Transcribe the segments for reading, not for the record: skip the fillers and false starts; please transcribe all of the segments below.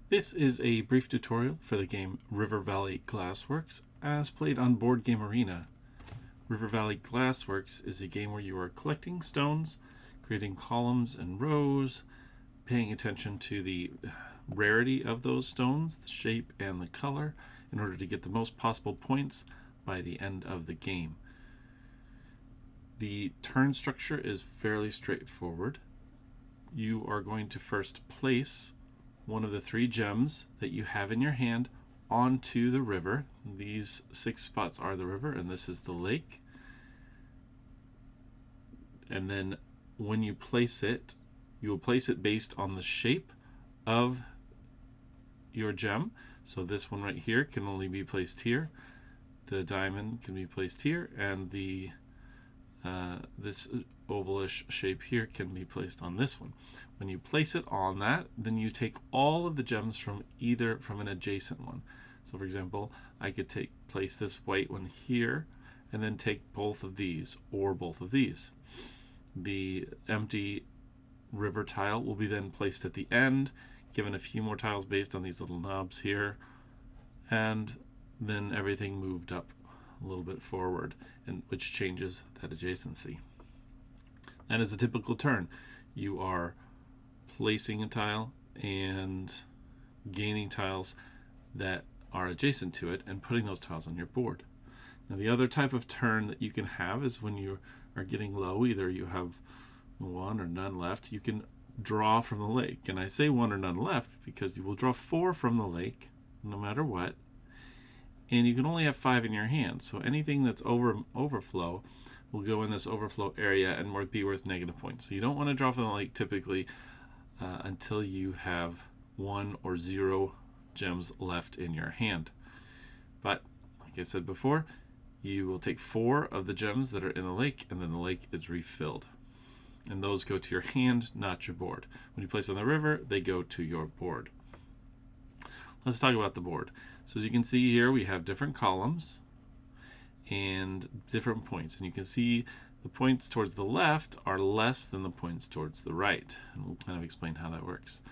This is a brief tutorial for the game River Valley Glassworks as played on Board Game Arena. River Valley Glassworks is a game where you are collecting stones, creating columns and rows, paying attention to the rarity of those stones, the shape and the color, in order to get the most possible points by the end of the game. The turn structure is fairly straightforward. You are going to first place one of the 3 gems that you have in your hand onto the river. These 6 spots are the river, and this is the lake. And then when you place it, you will place it based on the shape of your gem. So this one right here can only be placed here. The diamond can be placed here, and this ovalish shape here can be placed on this one. When you place it on that, then you take all of the gems from an adjacent one. So for example, I could place this white one here and then take both of these or both of these. The empty river tile will be then placed at the end, given a few more tiles based on these little knobs here, and then everything moved up a little bit forward, and which changes that adjacency. That is a typical turn. You are placing a tile and gaining tiles that are adjacent to it and putting those tiles on your board. Now the other type of turn that you can have is when you are getting low, either you have one or none left, you can draw from the lake. And I say one or none left because you will draw 4 from the lake no matter what, and you can only have 5 in your hand. So anything that's overflow will go in this overflow area and be worth negative points. So you don't want to draw from the lake typically until you have 1 or 0 gems left in your hand. But like I said before, you will take 4 of the gems that are in the lake, and then the lake is refilled. And those go to your hand, not your board. When you place on the river, they go to your board. Let's talk about the board. So as you can see here, we have different columns and different points. And you can see the points towards the left are less than the points towards the right. And we'll kind of explain how that works.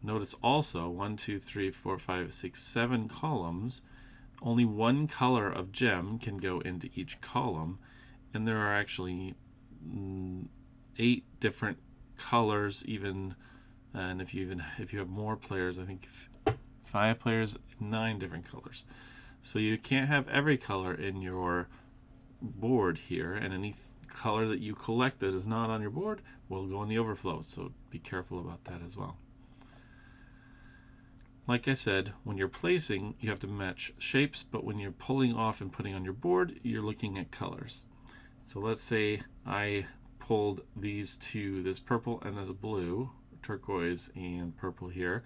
Notice also 1, 2, 3, 4, 5, 6, 7 columns. Only one color of gem can go into each column, and there are actually 8 different colors even, and if you have more players, I think 5 players, 9 different colors. So you can't have every color in your board here, and any color that you collect that is not on your board will go in the overflow, so be careful about that as well. Like I said, when you're placing, you have to match shapes, but when you're pulling off and putting on your board, you're looking at colors. So let's say I pulled these 2, this purple and this blue, turquoise and purple here,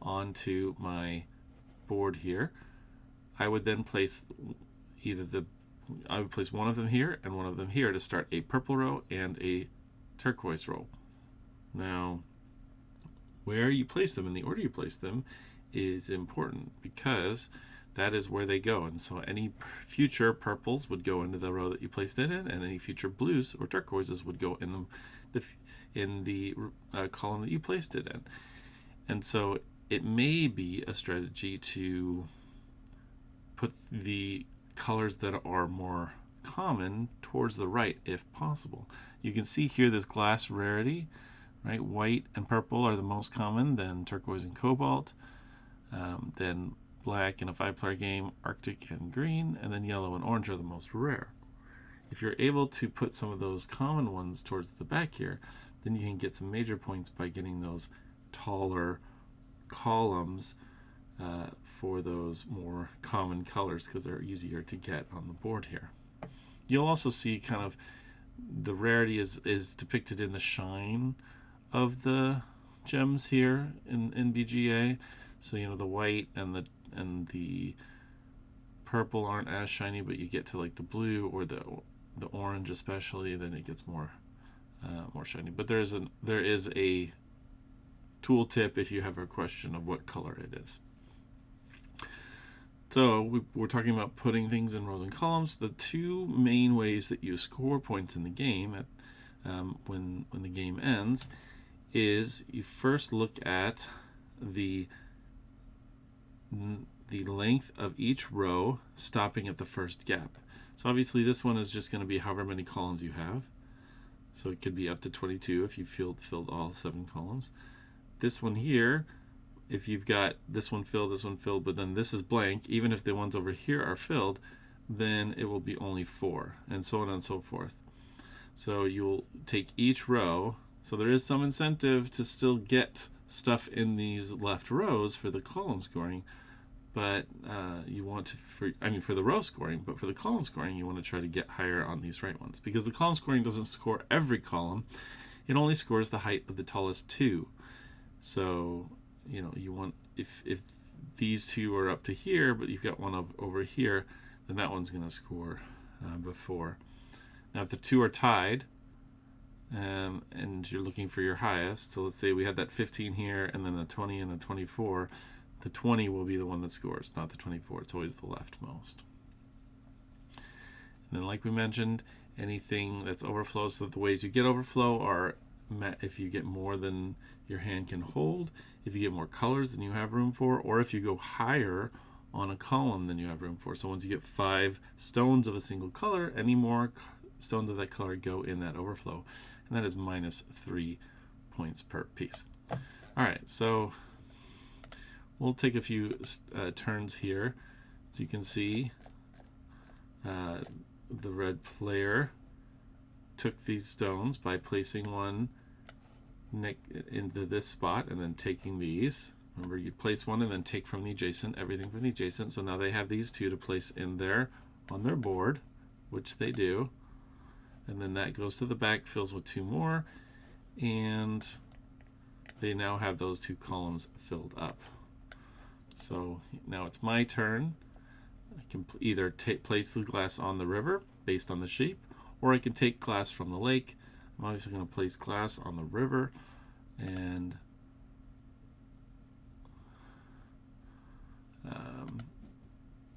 onto my board here. I would then place I would place one of them here and one of them here to start a purple row and a turquoise row. Now, where you place them and the order you place them is important because that is where they go. And so any future purples would go into the row that you placed it in, and any future blues or turquoises would go in the column that you placed it in. And so it may be a strategy to put the colors that are more common towards the right if possible. You can see here this glass rarity, right? White and purple are the most common, then turquoise and cobalt, then black in a 5-player game, Arctic and green, and then yellow and orange are the most rare. If you're able to put some of those common ones towards the back here, then you can get some major points by getting those taller columns for those more common colors because they're easier to get on the board here. You'll also see kind of the rarity is depicted in the shine of the gems here in BGA. So the white and the purple aren't as shiny, but you get to like the blue or the orange especially, then it gets more shiny. But there is a tool tip if you have a question of what color it is. So we're talking about putting things in rows and columns. The 2 main ways that you score points in the game when the game ends is you first look at the the length of each row stopping at the first gap. So obviously this one is just going to be however many columns you have. So it could be up to 22 if you filled all 7 columns. This one here, if you've got this one filled, but then this is blank, even if the ones over here are filled, then it will be only 4, and so on and so forth. So you'll take each row. So there is some incentive to still get stuff in these left rows for the column scoring, but you want to, for the row scoring, but for the column scoring, you want to try to get higher on these right ones, because the column scoring doesn't score every column. It only scores the height of the tallest 2. So, you know, you want, if these 2 are up to here, but you've got one over here, then that one's going to score before. Now, if the 2 are tied, and you're looking for your highest, so let's say we had that 15 here, and then a 20 and a 24, the 20 will be the one that scores, not the 24. It's always the leftmost. And then, like we mentioned, anything that's overflow, so the ways you get overflow are if you get more than your hand can hold, if you get more colors than you have room for, or if you go higher on a column than you have room for. So once you get 5 stones of a single color, any more stones of that color go in that overflow, and that is -3 points per piece. All right, so we'll take a few turns here. So you can see the red player took these stones by placing one into this spot and then taking these. Remember, you place one and then take from the adjacent, everything from the adjacent. So now they have these 2 to place in there on their board, which they do. And then that goes to the back, fills with 2 more, and they now have those 2 columns filled up. So now it's my turn. I can either place the glass on the river based on the shape, or I can take glass from the lake. I'm obviously going to place glass on the river, and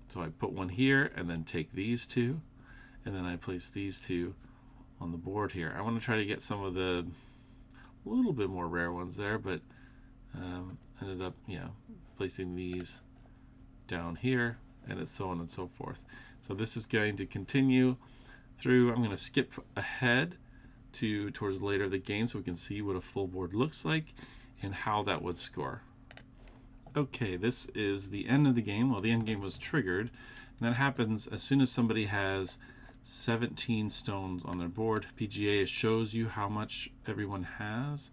so I put one here and then take these 2, and then I place these 2 on the board here. I want to try to get some of the little bit more rare ones there, but ended up placing these down here, and it's so on and so forth. So this is going to continue through. I'm going to skip ahead towards later in the game so we can see what a full board looks like and how that would score. Okay, this is the end of the game. Well, the end game was triggered, and that happens as soon as somebody has 17 stones on their board. BGA shows you how much everyone has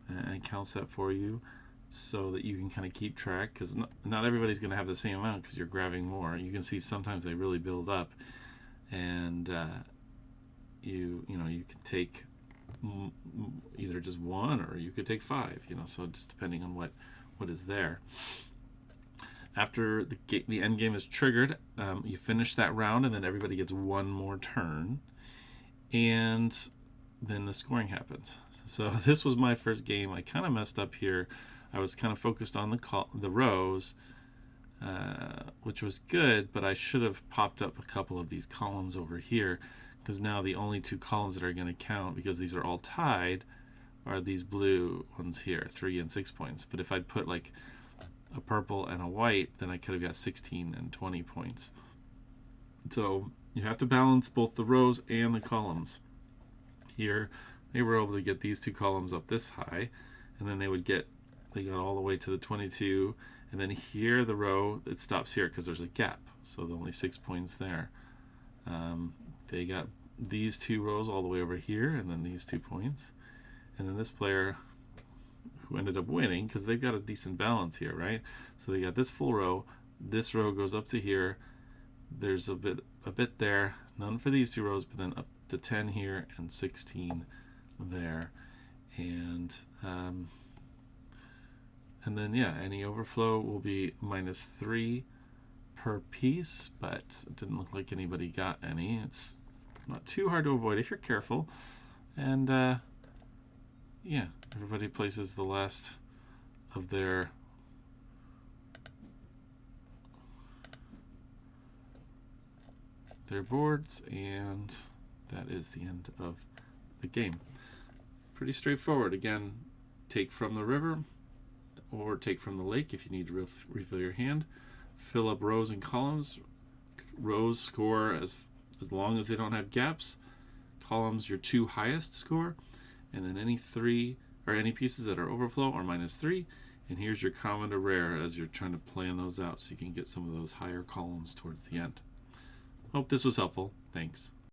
and counts that for you so that you can kind of keep track, because not everybody's going to have the same amount because you're grabbing more. You can see sometimes they really build up, and you can take either just 1 or you could take 5, so just depending on what is there. After the end game is triggered, you finish that round, and then everybody gets 1 more turn, and then the scoring happens. So this was my first game. I kind of messed up here. I was kind of focused on the rows, which was good, but I should have popped up a couple of these columns over here, because now the only 2 columns that are going to count, because these are all tied, are these blue ones here, 3 and 6 points. But if I'd put like a purple and a white, then I could have got 16 and 20 points. So you have to balance both the rows and the columns. Here, they were able to get these 2 columns up this high, and then they got all the way to the 22, and then here the row, it stops here because there's a gap, so only 6 points there. They got these 2 rows all the way over here, and then these 2 points. And then this player, who ended up winning, because they've got a decent balance here, right? So they got this full row. This row goes up to here. There's a bit there. None for these 2 rows, but then up to 10 here and 16 there. And then any overflow will be -3 per piece, but it didn't look like anybody got any. It's not too hard to avoid if you're careful. And everybody places the last of their boards, and that is the end of the game. Pretty straightforward. Again, take from the river or take from the lake if you need to refill your hand, fill up rows and columns. Rows score as long as they don't have gaps. Columns your 2 highest score, and then any pieces that are overflow are -3. And here's your common to rare as you're trying to plan those out so you can get some of those higher columns towards the end. Hope this was helpful. Thanks.